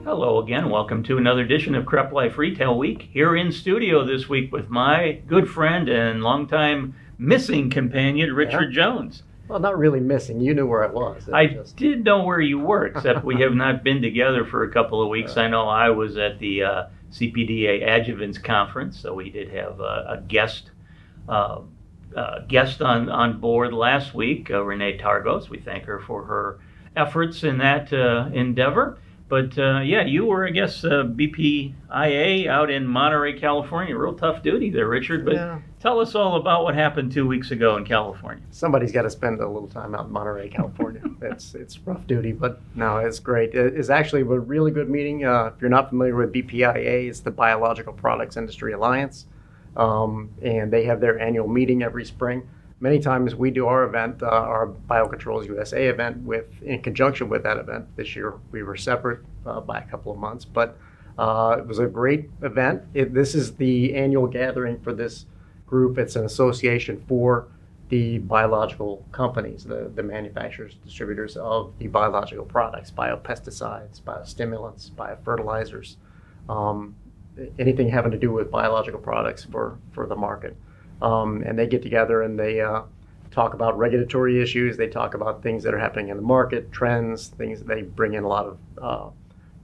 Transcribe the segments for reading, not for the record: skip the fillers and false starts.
Hello again. Welcome to another edition of CropLife Retail Week. Here in studio this week with my good friend and longtime missing companion, Richard Jones. Well, not really missing. You knew where I was. Did know where you were, except we have not been together for a couple of weeks. I know I was at the CPDA Adjuvants Conference, so we did have a guest on board last week, Renee Targos. We thank her for her efforts in that endeavor. But you were, I guess, BPIA out in Monterey, California. Real tough duty there, Richard. But tell us all about what happened 2 weeks ago in California. Somebody's got to spend a little time out in Monterey, California. It's rough duty, but no, it's great. It's actually a really good meeting. If you're not familiar with BPIA, it's the Biological Products Industry Alliance, and they have their annual meeting every spring. Many times we do our event, our Biocontrols USA event, in conjunction with that event. This year we were separate by a couple of months, but it was a great event. This is the annual gathering for this group. It's an association for the biological companies, the manufacturers, distributors of the biological products, biopesticides, biostimulants, biofertilizers, anything having to do with biological products for the market. And they get together and they talk about regulatory issues. They talk about things that are happening in the market, trends, things. They bring in a lot of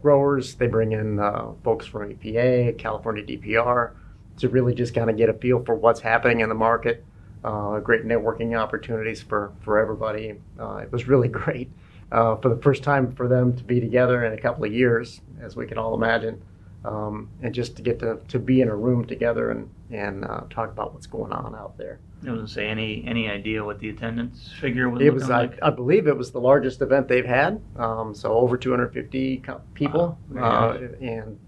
growers. They bring in folks from EPA, California DPR, to really just kind of get a feel for what's happening in the market. Great networking opportunities for everybody. It was really great for the first time for them to be together in a couple of years, as we can all imagine. And just to get to be in a room together and talk about what's going on out there. I was going to say, any idea what the attendance figure was? It was, like? I believe it was the largest event they've had, so over 250 people, and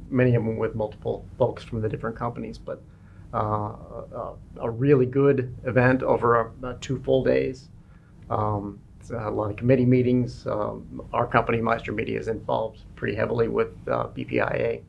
many of them with multiple folks from the different companies, but a really good event over 2 full days. A lot of committee meetings. Our company, Meister Media, is involved pretty heavily with BPIA,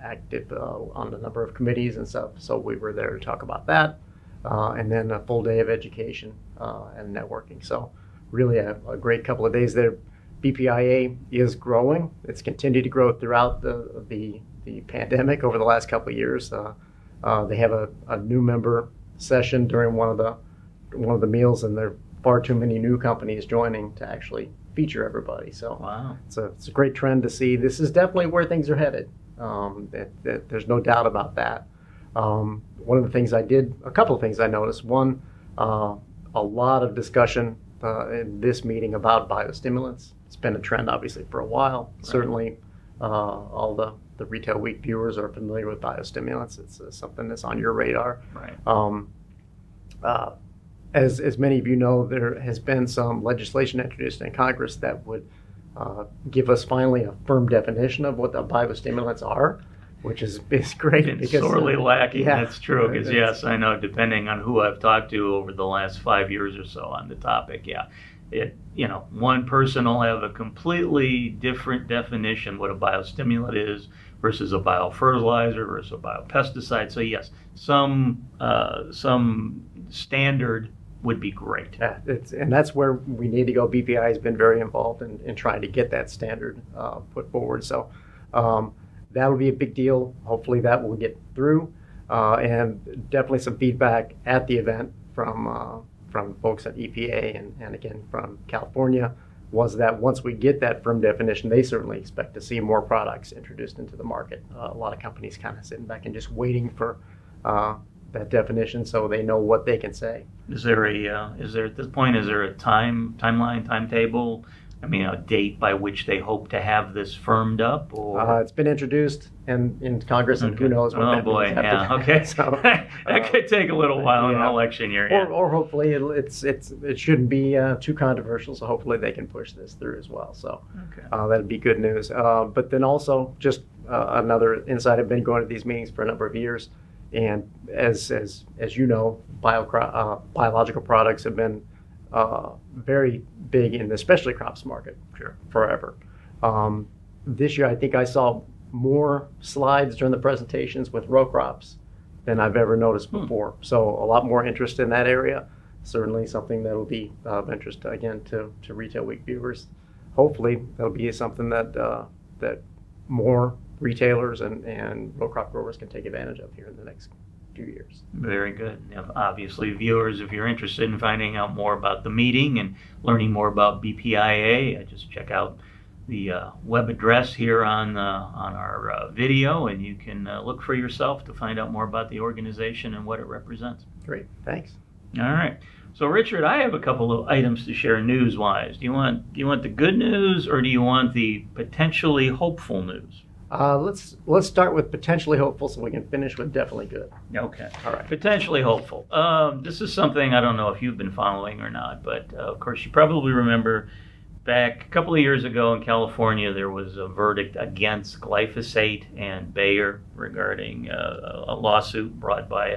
active on a number of committees and stuff. So we were there to talk about that, and then a full day of education and networking. So really a great couple of days there. BPIA is growing. It's continued to grow throughout the pandemic over the last couple of years. They have a new member session during one of the meals, and they're far too many new companies joining to actually feature everybody. So wow. It's a great trend to see. This is definitely where things are headed. There's no doubt about that. One of the things a couple of things I noticed. One, a lot of discussion in this meeting about biostimulants. It's been a trend, obviously, for a while. Right. Certainly, all the Retail Week viewers are familiar with biostimulants. It's something that's on your radar. Right. As many of you know, there has been some legislation introduced in Congress that would give us finally a firm definition of what the biostimulants are, which is great. It's sorely lacking. That's true, because yes, I know, depending on who I've talked to over the last 5 years or so on the topic, one person will have a completely different definition what a biostimulant is versus a biofertilizer versus a biopesticide. So yes, some standard would be great. And that's where we need to go. BPI has been very involved in trying to get that standard put forward. So that'll be a big deal. Hopefully that will get through. And definitely some feedback at the event from folks at EPA and again from California was that once we get that firm definition, they certainly expect to see more products introduced into the market. A lot of companies kind of sitting back and just waiting for that definition so they know what they can say. Is there at this point, is there a timetable? I mean, a date by which they hope to have this firmed up? Or it's been introduced in Congress, and who knows what that means. Okay. So that could take a little while in an election year. Or hopefully it shouldn't be too controversial, so hopefully they can push this through as well. So that'd be good news. But then also just another insight. I've been going to these meetings for a number of years, and as you know, biological products have been very big in the specialty crops market forever. This year, I think I saw more slides during the presentations with row crops than I've ever noticed before. So a lot more interest in that area. Certainly something that will be of interest, again, to Retail Week viewers. hopefully that'll be something that that more retailers and row crop growers can take advantage of here in the next few years. Very good. Now, obviously, viewers, if you're interested in finding out more about the meeting and learning more about BPIA, just check out the web address here on our video, and you can look for yourself to find out more about the organization and what it represents. Great, thanks. All right. So, Richard, I have a couple of items to share news-wise. Do you want the good news, or do you want the potentially hopeful news? Let's start with potentially hopeful, so we can finish with definitely good. Okay. All right. Potentially hopeful. This is something I don't know if you've been following or not, but of course you probably remember back a couple of years ago in California there was a verdict against glyphosate and Bayer regarding a lawsuit brought by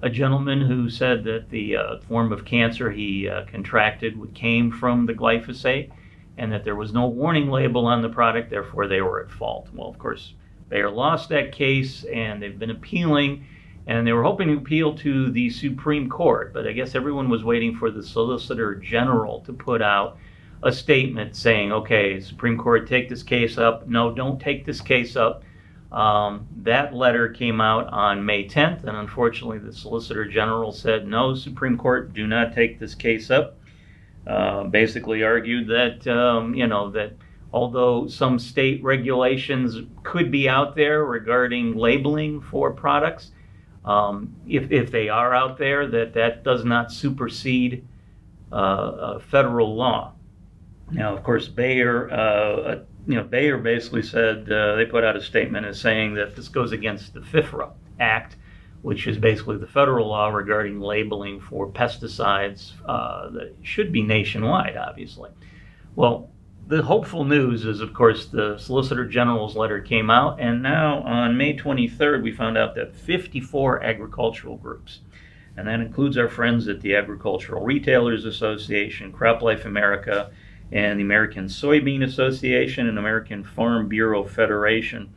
a gentleman who said that the form of cancer he contracted came from the glyphosate, and that there was no warning label on the product, therefore they were at fault. Well, of course, Bayer lost that case, and they've been appealing, and they were hoping to appeal to the Supreme Court, but I guess everyone was waiting for the Solicitor General to put out a statement saying, okay, Supreme Court, take this case up. No, don't take this case up. That letter came out on May 10th, and unfortunately the Solicitor General said, no, Supreme Court, do not take this case up. Basically argued that, that although some state regulations could be out there regarding labeling for products, if they are out there, that does not supersede federal law. Now, of course, Bayer basically said, they put out a statement as saying that this goes against the FIFRA Act, which is basically the federal law regarding labeling for pesticides that should be nationwide, obviously. Well, the hopeful news is, of course, the Solicitor General's letter came out, and now on May 23rd, we found out that 54 agricultural groups, and that includes our friends at the Agricultural Retailers Association, CropLife America, and the American Soybean Association and American Farm Bureau Federation,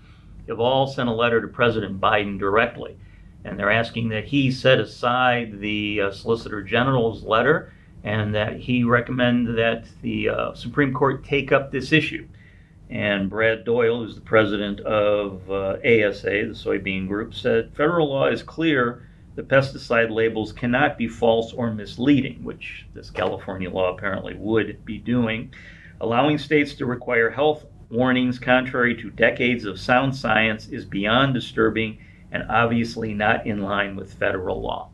have all sent a letter to President Biden directly. And they're asking that he set aside the Solicitor General's letter and that he recommend that the Supreme Court take up this issue. And Brad Doyle, who's the president of ASA, the soybean group, said federal law is clear that pesticide labels cannot be false or misleading, which this California law apparently would be doing. Allowing states to require health warnings contrary to decades of sound science is beyond disturbing and obviously not in line with federal law.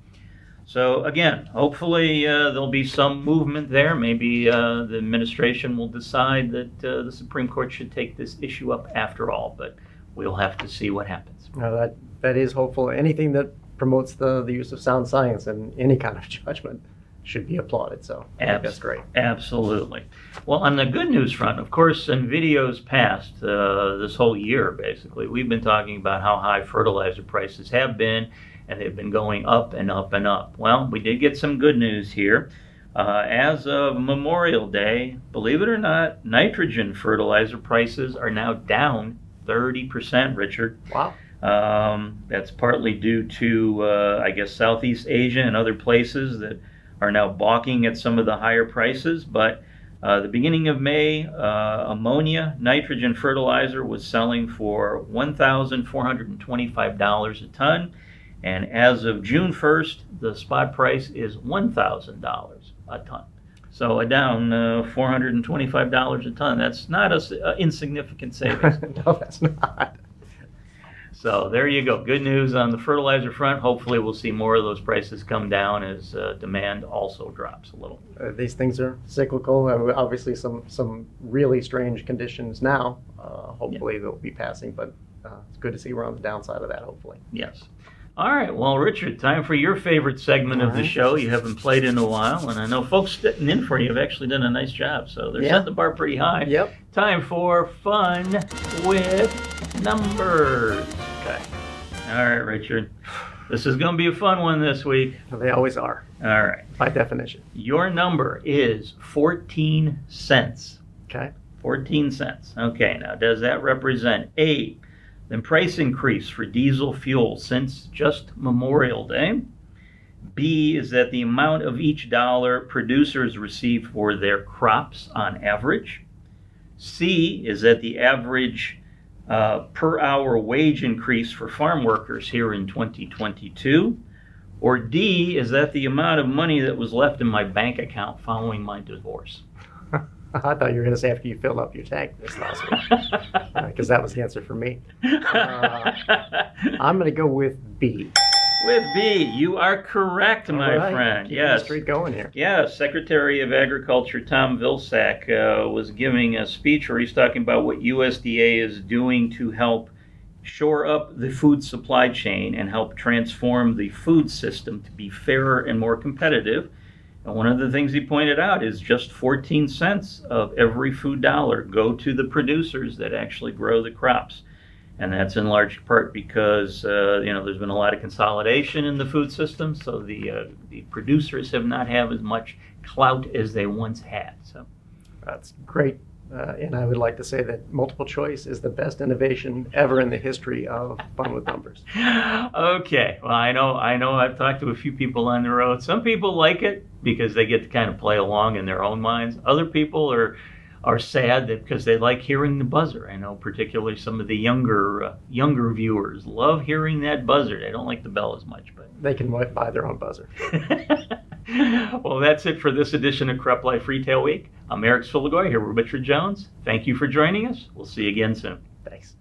So again, hopefully there'll be some movement there. Maybe the administration will decide that the Supreme Court should take this issue up after all, but we'll have to see what happens. That is hopeful. Anything that promotes the use of sound science and any kind of judgment should be applauded. So I think that's great. Absolutely. Well, on the good news front, of course, in videos past, this whole year, basically, we've been talking about how high fertilizer prices have been, and they've been going up and up and up. Well, we did get some good news here. As of Memorial Day, believe it or not, nitrogen fertilizer prices are now down 30%, Richard. Wow. That's partly due to, I guess, Southeast Asia and other places that are now balking at some of the higher prices. But the beginning of May, ammonia nitrogen fertilizer was selling for $1,425 a ton. And as of June 1st, the spot price is $1,000 a ton. So down $425 a ton. That's not an insignificant savings. No, that's not. So there you go. Good news on the fertilizer front. Hopefully we'll see more of those prices come down as demand also drops a little. These things are cyclical. Obviously some really strange conditions now. Hopefully they'll be passing, but it's good to see we're on the downside of that, hopefully. Yes. All right. Well, Richard, time for your favorite segment of the show. You haven't played in a while, and I know folks sitting in for you have actually done a nice job, so they're setting the bar pretty high. Yep. Time for Fun with Numbers. Okay. All right, Richard. This is going to be a fun one this week. They always are. All right. By definition. Your number is 14 cents. Okay. 14 cents. Okay. Now, does that represent A, the price increase for diesel fuel since just Memorial Day? B, is that the amount of each dollar producers receive for their crops on average? C, is that the average per hour wage increase for farm workers here in 2022? Or D, is that the amount of money that was left in my bank account following my divorce? I thought you were going to say after you filled up your tank this last week, because that was the answer for me. I'm going to go with B. With B, you are correct, my friend. Keep Yes. the streak going here. Yes, Secretary of Agriculture Tom Vilsack was giving a speech where he's talking about what USDA is doing to help shore up the food supply chain and help transform the food system to be fairer and more competitive. And one of the things he pointed out is just 14 cents of every food dollar go to the producers that actually grow the crops. And that's in large part because there's been a lot of consolidation in the food system, so the producers have not had as much clout as they once had. So that's great, and I would like to say that multiple choice is the best innovation ever in the history of Fun with Numbers. Okay, well I know I've talked to a few people on the road. Some people like it because they get to kind of play along in their own minds. Other people are sad that because they like hearing the buzzer. I know particularly some of the younger viewers love hearing that buzzer. They don't like the bell as much, but they can buy their own buzzer. Well, that's it for this edition of CropLife Retail Week. I'm Eric Sfiligoj here with Richard Jones. Thank you for joining us. We'll see you again soon. Thanks.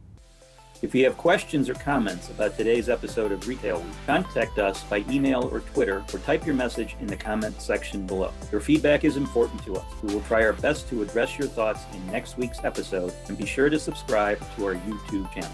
If you have questions or comments about today's episode of Retail Week, contact us by email or Twitter, or type your message in the comments section below. Your feedback is important to us. We will try our best to address your thoughts in next week's episode, and be sure to subscribe to our YouTube channel.